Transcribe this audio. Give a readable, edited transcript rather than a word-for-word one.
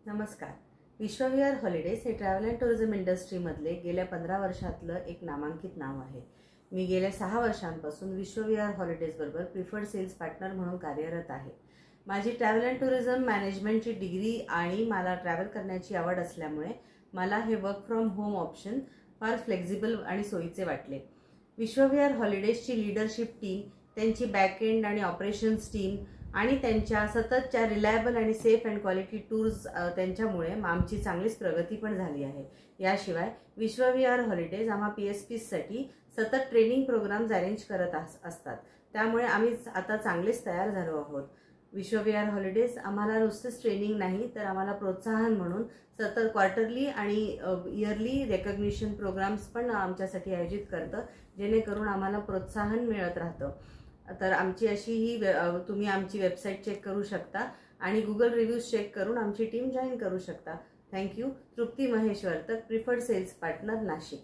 नमस्कार. विश्वविहार हॉलिडेज हे travel and tourism इंडस्ट्रीमधले गेल्या 15 वर्षातलं एक नामांकित नाव आहे. मी गेल्या 6 वर्षांपासून विश्वविहार हॉलिडेज बरोबर प्रिफर्ड सेल्स पार्टनर म्हणून कार्यरत आहे. माझी ट्रॅव्हल अँड टुरिझम मॅनेजमेंटची डिग्री आणि मला ट्रॅव्हल करण्याची आवड असल्यामुळे मला हे वर्क फ्रॉम होम ऑप्शन फार फ्लेक्झिबल आणि सोयीचे वाटले. विश्वविहार हॉलिडेजची लीडरशिप टीम, त्यांची बॅकएंड आणि ऑपरेशन्स टीम आणि त्यांच्या सततच्या रिलायबल आणि सेफ अँड क्वालिटी टूर्स त्यांच्यामुळे आमची चांगलीच प्रगती पण झाली आहे. याशिवाय विश्वविहार हॉलिडेज आम्हा PSPसाठी सतत ट्रेनिंग प्रोग्राम्स अरेंज करत असतात. त्यामुळे आम्ही आता चांगलेच तयार झालो आहोत. विश्वविहार हॉलिडेज आम्हाला नुसतेच ट्रेनिंग नाही तर आम्हाला प्रोत्साहन म्हणून सतत क्वार्टरली आणि इयरली रेकग्निशन प्रोग्राम्स पण आमच्यासाठी आयोजित करतं, जेणेकरून आम्हाला प्रोत्साहन मिळत राहतं. तर आमची अशी तुम्ही आमची वेबसाईट चेक करू शकता आणि गुगल रिव्ह्यूज चेक करून आमची टीम जॉईन करू शकता. Thank you. Trupti Mahesh Vartak, preferred sales partner, Nashik.